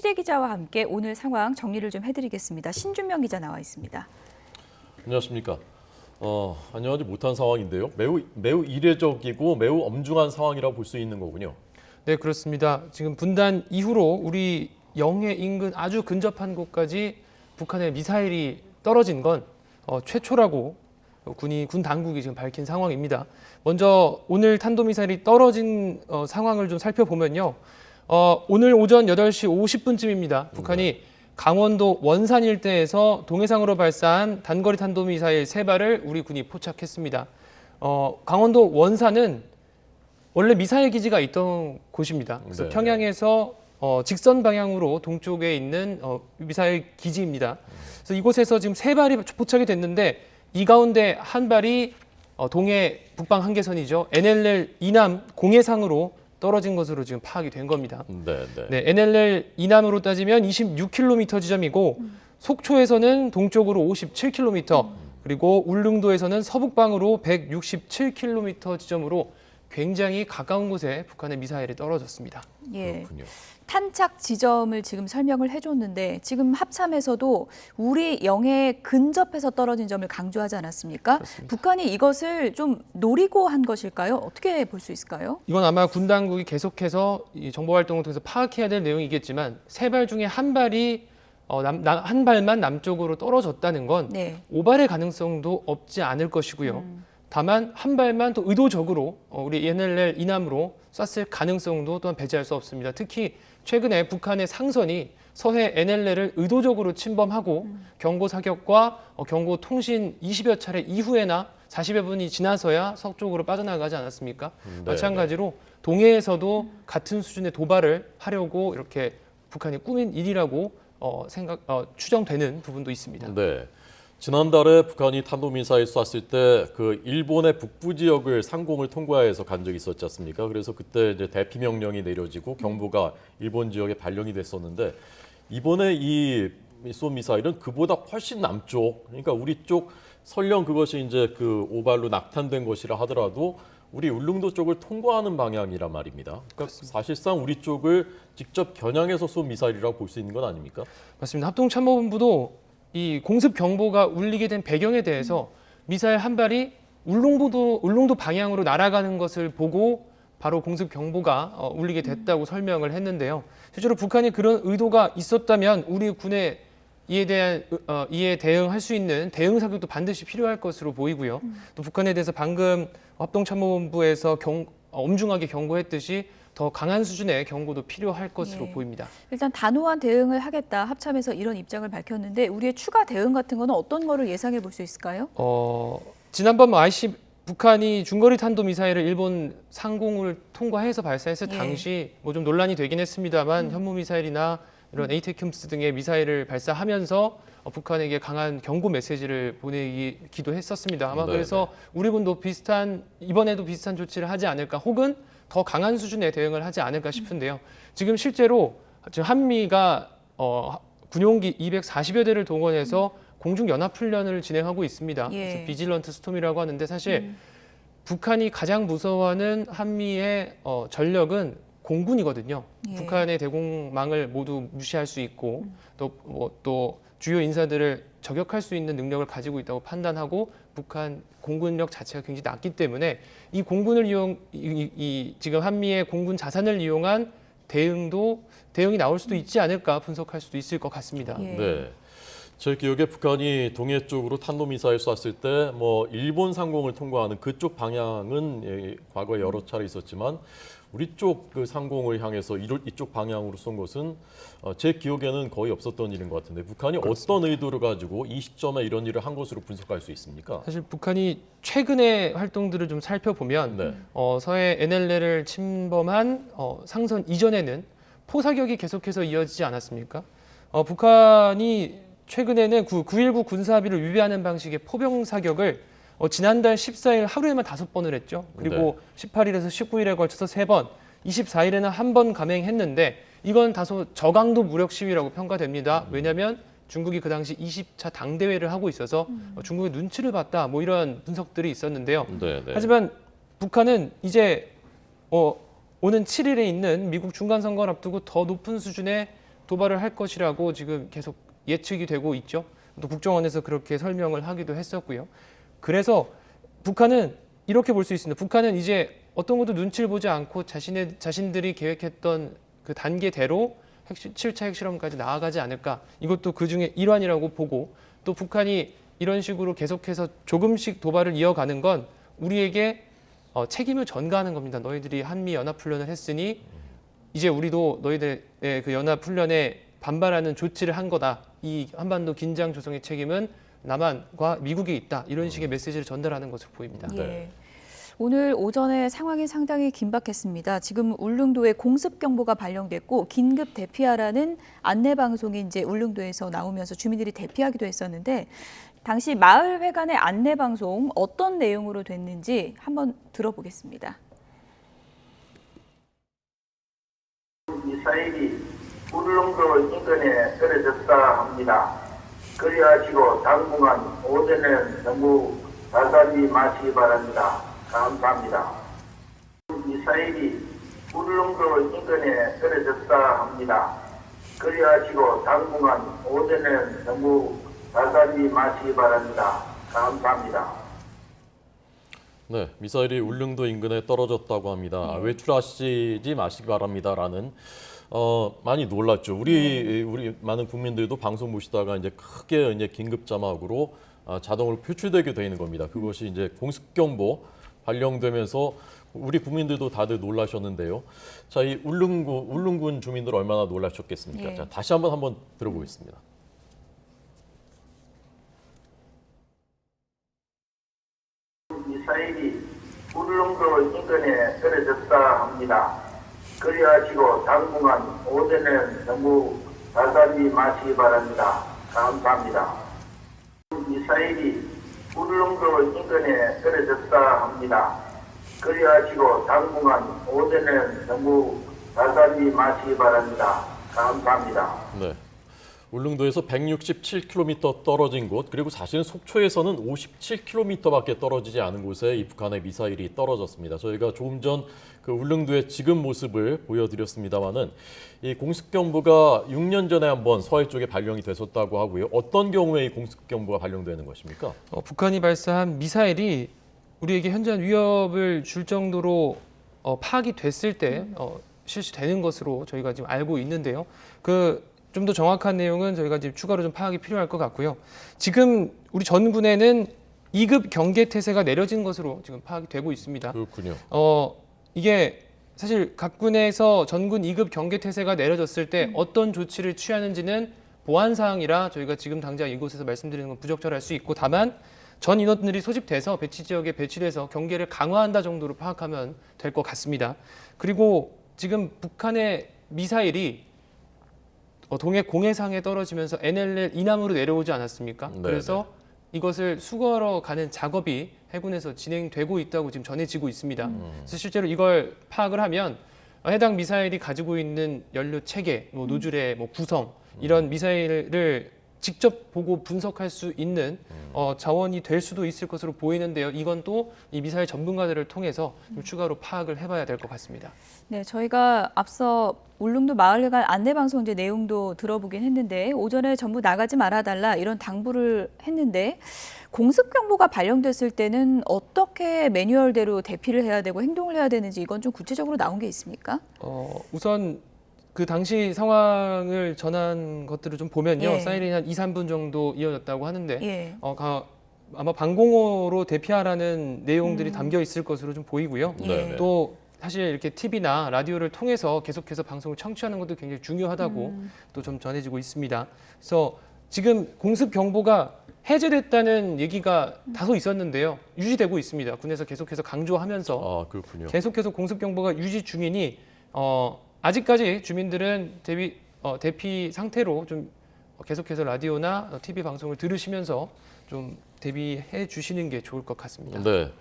최시대 기자와 함께 오늘 상황 정리를 좀 해드리겠습니다. 신준명 기자 나와 있습니다. 안녕하십니까. 안녕하지 못한 상황인데요. 매우 이례적이고 매우 엄중한 상황이라고 볼 수 있는 거군요. 네, 그렇습니다. 지금 분단 이후로 우리 영해 인근 아주 근접한 곳까지 북한의 미사일이 떨어진 건 최초라고 군 당국이 지금 밝힌 상황입니다. 먼저 오늘 탄도미사일이 떨어진 상황을 좀 살펴보면요. 오늘 오전 8시 50분쯤입니다. 북한이 강원도 원산 일대에서 동해상으로 발사한 단거리 탄도미사일 3발을 우리 군이 포착했습니다. 강원도 원산은 원래 미사일 기지가 있던 곳입니다. 그래서 네. 평양에서 직선 방향으로 동쪽에 있는 미사일 기지입니다. 그래서 이곳에서 지금 3발이 포착이 됐는데 이 가운데 한 발이 동해 북방 한계선이죠. NLL 이남 공해상으로 떨어진 것으로 지금 파악이 된 겁니다. 네. 네, NLL 이남으로 따지면 26km 지점이고 속초에서는 동쪽으로 57km 그리고 울릉도에서는 서북방으로 167km 지점으로 굉장히 가까운 곳에 북한의 미사일이 떨어졌습니다. 예. 그렇군요. 탄착 지점을 지금 설명을 해줬는데 지금 합참에서도 우리 영해 근접해서 떨어진 점을 강조하지 않았습니까? 그렇습니다. 북한이 이것을 좀 노리고 한 것일까요? 어떻게 볼 수 있을까요? 이건 아마 군 당국이 계속해서 이 정보 활동을 통해서 파악해야 될 내용이겠지만 3발 중에 한 발이 한 발만 남쪽으로 떨어졌다는 건 네. 오발의 가능성도 없지 않을 것이고요. 다만 한 발만 또 의도적으로 우리 NLL 이남으로 쐈을 가능성도 또한 배제할 수 없습니다. 특히 최근에 북한의 상선이 서해 NLL을 의도적으로 침범하고 경고 사격과 경고 통신 20여 차례 이후에나 40여 분이 지나서야 서쪽으로 빠져나가지 않았습니까? 마찬가지로 동해에서도 같은 수준의 도발을 하려고 이렇게 북한이 꾸민 일이라고 추정되는 부분도 있습니다. 네. 지난달에 북한이 탄도미사일 쐈을 때 그 일본의 북부 지역을 상공을 통과해서 간 적이 있었지 않습니까? 그래서 그때 이제 대피 명령이 내려지고 경보가 일본 지역에 발령이 됐었는데 이번에 이 쏜 미사일은 그보다 훨씬 남쪽, 그러니까 우리 쪽 설령 그것이 이제 그 오발로 낙탄된 것이라 하더라도 우리 울릉도 쪽을 통과하는 방향이란 말입니다. 그러니까 사실상 우리 쪽을 직접 겨냥해서 쏜 미사일이라고 볼 수 있는 건 아닙니까? 맞습니다. 합동참모본부도 이 공습 경보가 울리게 된 배경에 대해서 미사일 한 발이 울릉도 방향으로 날아가는 것을 보고 바로 공습 경보가 울리게 됐다고 설명을 했는데요. 실제로 북한이 그런 의도가 있었다면 우리 군의 이에 대응할 수 있는 대응 사격도 반드시 필요할 것으로 보이고요. 또 북한에 대해서 방금 합동참모본부에서 엄중하게 경고했듯이 더 강한 수준의 경고도 필요할 것으로 보입니다. 일단 단호한 대응을 하겠다 합참에서 이런 입장을 밝혔는데 우리의 추가 대응 같은 거는 어떤 거를 예상해 볼 수 있을까요? 지난번 북한이 중거리 탄도미사일을 일본 상공을 통과해서 발사했을 당시 좀 논란이 되긴 했습니다만 현무미사일이나 이런 에이테큐므스 등의 미사일을 발사하면서 북한에게 강한 경고 메시지를 보내기도 했었습니다. 아마 그래서 우리 군도 이번에도 비슷한 조치를 하지 않을까 혹은 더 강한 수준의 대응을 하지 않을까 싶은데요. 지금 실제로 한미가 군용기 240여 대를 동원해서 공중연합훈련을 진행하고 있습니다. 그래서 비질런트 스톰이라고 하는데 사실 북한이 가장 무서워하는 한미의 전력은 공군이거든요. 북한의 대공망을 모두 무시할 수 있고 또 주요 인사들을 저격할 수 있는 능력을 가지고 있다고 판단하고 북한 공군력 자체가 굉장히 낮기 때문에 이 공군을 지금 한미의 공군 자산을 이용한 대응이 나올 수도 있지 않을까 분석할 수도 있을 것 같습니다. 네. 제 기억에 북한이 동해 쪽으로 탄도미사일 쐈을 때 일본 상공을 통과하는 그쪽 방향은 과거에 여러 차례 있었지만 우리 쪽 그 상공을 향해서 이쪽 방향으로 쏜 것은 제 기억에는 거의 없었던 일인 것 같은데 북한이 어떤 의도를 가지고 이 시점에 이런 일을 한 것으로 분석할 수 있습니까? 사실 북한이 최근의 활동들을 좀 살펴보면 서해 NLL을 침범한 상선 이전에는 포사격이 계속해서 이어지지 않았습니까? 북한이 최근에는 9.19 군사합의를 위배하는 방식의 포병 사격을 지난달 14일 하루에만 5번을 했죠. 그리고 18일에서 19일에 걸쳐서 3번, 24일에는 한 번 감행했는데 이건 다소 저강도 무력 시위라고 평가됩니다. 왜냐하면 중국이 그 당시 20차 당대회를 하고 있어서 중국의 눈치를 봤다 이런 분석들이 있었는데요. 하지만 북한은 이제 오는 7일에 있는 미국 중간선거를 앞두고 더 높은 수준의 도발을 할 것이라고 지금 계속 예측이 되고 있죠. 또 국정원에서 그렇게 설명을 하기도 했었고요. 그래서 북한은 이렇게 볼 수 있습니다. 북한은 이제 어떤 것도 눈치를 보지 않고 자신들이 계획했던 그 단계대로 7차 핵실험까지 나아가지 않을까. 이것도 그중에 일환이라고 보고 또 북한이 이런 식으로 계속해서 조금씩 도발을 이어가는 건 우리에게 책임을 전가하는 겁니다. 너희들이 한미 연합훈련을 했으니 이제 우리도 너희들의 그 연합훈련에 반발하는 조치를 한 거다. 이 한반도 긴장 조성의 책임은 남한과 미국에 있다. 이런 식의 메시지를 전달하는 것으로 보입니다. 예. 오늘 오전에 상황이 상당히 긴박했습니다. 지금 울릉도에 공습 경보가 발령됐고 긴급 대피하라는 안내 방송이 이제 울릉도에서 나오면서 주민들이 대피하기도 했었는데 당시 마을회관의 안내 방송 어떤 내용으로 됐는지 한번 들어보겠습니다. 미사일이 울릉도 인근에 떨어졌다 합니다. 그리하시고 당분간 오전엔 너무 자살이 마시기 바랍니다. 감사합니다. 미사일이 울릉도 인근에 떨어졌다 합니다. 그리하시고 당분간 오전엔 너무 자살이 마시기 바랍니다. 감사합니다. 네, 미사일이 울릉도 인근에 떨어졌다고 합니다. 외출하시지 마시기 바랍니다라는 많이 놀랐죠. 우리 많은 국민들도 방송 보시다가 이제 크게 이제 긴급 자막으로 자동으로 표출되게 되는 겁니다. 그것이 이제 공습 경보 발령되면서 우리 국민들도 다들 놀라셨는데요. 자, 이 울릉군 주민들 얼마나 놀라셨겠습니까? 예. 자, 다시 한번 들어보겠습니다. 미사일이 울릉도 인근에 떨어졌다 합니다. 그리하시고 당분간 오전엔 너무 자살이 마시기 바랍니다. 감사합니다. 미사일이 울릉도 인근에 떨어졌다 합니다. 그리하시고 당분간 오전엔 너무 자살이 마시기 바랍니다. 감사합니다. 네. 울릉도에서 167km 떨어진 곳, 그리고 사실은 속초에서는 57km밖에 떨어지지 않은 곳에 이 북한의 미사일이 떨어졌습니다. 저희가 조금 전 그 울릉도의 지금 모습을 보여드렸습니다만은 이 공습경보가 6년 전에 한번 서해 쪽에 발령이 됐었다고 하고요. 어떤 경우에 이 공습경보가 발령되는 것입니까? 북한이 발사한 미사일이 우리에게 현저한 위협을 줄 정도로 파악이 됐을 때 실시되는 것으로 저희가 지금 알고 있는데요. 좀 더 정확한 내용은 저희가 지금 추가로 좀 파악이 필요할 것 같고요. 지금 우리 전군에는 2급 경계 태세가 내려진 것으로 지금 파악이 되고 있습니다. 그렇군요. 이게 사실 각 군에서 전군 2급 경계 태세가 내려졌을 때 어떤 조치를 취하는지는 보안 사항이라 저희가 지금 당장 이곳에서 말씀드리는 건 부적절할 수 있고, 다만 전 인원들이 소집돼서 배치 지역에 배치돼서 경계를 강화한다 정도로 파악하면 될 것 같습니다. 그리고 지금 북한의 미사일이 동해 공해상에 떨어지면서 NLL 이남으로 내려오지 않았습니까? 네네. 그래서 이것을 수거하러 가는 작업이 해군에서 진행되고 있다고 지금 전해지고 있습니다. 그래서 실제로 이걸 파악을 하면 해당 미사일이 가지고 있는 연료 체계, 노즐의 구성, 이런 미사일을 직접 보고 분석할 수 있는 자원이 될 수도 있을 것으로 보이는데요. 이건 또 이 미사일 전문가들을 통해서 좀 추가로 파악을 해봐야 될 것 같습니다. 네, 저희가 앞서 울릉도 마을회관 안내방송 이제 내용도 들어보긴 했는데 오전에 전부 나가지 말아달라 이런 당부를 했는데 공습경보가 발령됐을 때는 어떻게 매뉴얼대로 대피를 해야 되고 행동을 해야 되는지 이건 좀 구체적으로 나온 게 있습니까? 우선 그 당시 상황을 전한 것들을 좀 보면요. 예. 사이렌이 한 2, 3분 정도 이어졌다고 하는데 예. 아마 방공호로 대피하라는 내용들이 담겨 있을 것으로 좀 보이고요. 네. 또 사실 이렇게 TV나 라디오를 통해서 계속해서 방송을 청취하는 것도 굉장히 중요하다고 또 좀 전해지고 있습니다. 그래서 지금 공습 경보가 해제됐다는 얘기가 다소 있었는데요. 유지되고 있습니다. 군에서 계속해서 강조하면서 그렇군요. 계속해서 공습 경보가 유지 중이니 아직까지 주민들은 대피 상태로 좀 계속해서 라디오나 TV 방송을 들으시면서 좀 대비해 주시는 게 좋을 것 같습니다. 네.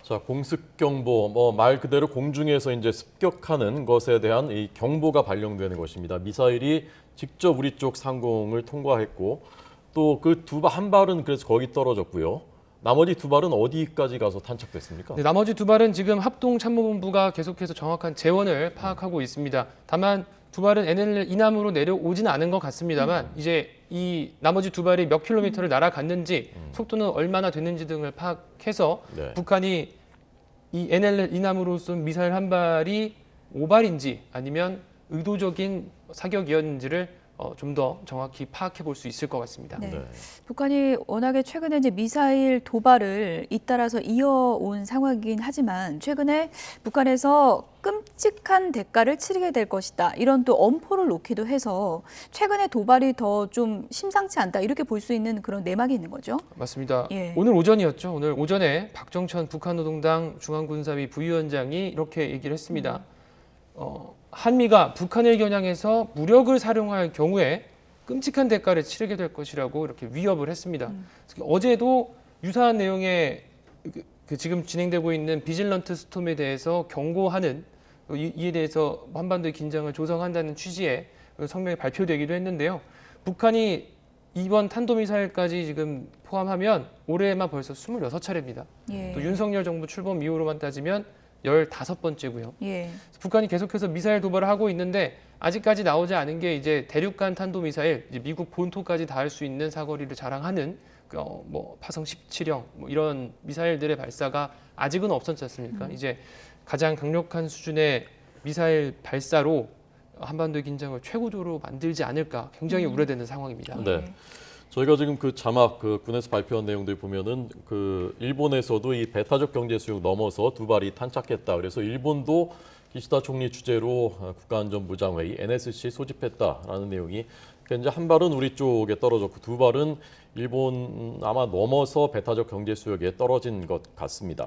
자, 공습경보, 말 그대로 공중에서 이제 습격하는 것에 대한 이 경보가 발령되는 것입니다. 미사일이 직접 우리 쪽 상공을 통과했고 또 그 한 발은 그래서 거기 떨어졌고요. 나머지 두 발은 어디까지 가서 탄착됐습니까? 네, 나머지 두 발은 지금 합동참모본부가 계속해서 정확한 재원을 파악하고 있습니다. 다만 두 발은 NLL 이남으로 내려오지는 않은 것 같습니다만 이제 이 나머지 두 발이 몇 킬로미터를 날아갔는지 속도는 얼마나 됐는지 등을 파악해서 네. 북한이 이 NLL 이남으로 쏜 미사일 한 발이 오발인지 아니면 의도적인 사격이었는지를 좀 더 정확히 파악해 볼 수 있을 것 같습니다. 네. 네. 북한이 워낙에 최근에 이제 미사일 도발을 잇따라서 이어온 상황이긴 하지만 최근에 북한에서 끔찍한 대가를 치르게 될 것이다. 이런 또 엄포를 놓기도 해서 최근에 도발이 더 좀 심상치 않다. 이렇게 볼 수 있는 그런 내막이 있는 거죠. 맞습니다. 예. 오늘 오전이었죠. 오늘 오전에 박정천 북한노동당 중앙군사위 부위원장이 이렇게 얘기를 했습니다. 한미가 북한을 겨냥해서 무력을 사용할 경우에 끔찍한 대가를 치르게 될 것이라고 이렇게 위협을 했습니다. 어제도 유사한 내용의 지금 진행되고 있는 비질런트 스톰에 대해서 경고하는 이에 대해서 한반도의 긴장을 조성한다는 취지의 성명이 발표되기도 했는데요. 북한이 이번 탄도미사일까지 지금 포함하면 올해만 벌써 26차례입니다. 예. 또 윤석열 정부 출범 이후로만 따지면 15번째고요. 예. 북한이 계속해서 미사일 도발을 하고 있는데 아직까지 나오지 않은 게 이제 대륙간 탄도미사일, 이제 미국 본토까지 닿을 수 있는 사거리를 자랑하는 파성 17형 이런 미사일들의 발사가 아직은 없었지 않습니까? 이제 가장 강력한 수준의 미사일 발사로 한반도의 긴장을 최고조로 만들지 않을까 굉장히 우려되는 상황입니다. 네. 저희가 지금 그 자막 군에서 발표한 내용들 보면은 그 일본에서도 이 배타적 경제 수역 넘어서 두 발이 탄착했다. 그래서 일본도 기시다 총리 주재로 국가안전보장회의 NSC 소집했다라는 내용이 이제 한 발은 우리 쪽에 떨어졌고 두 발은 일본 아마 넘어서 배타적 경제 수역에 떨어진 것 같습니다.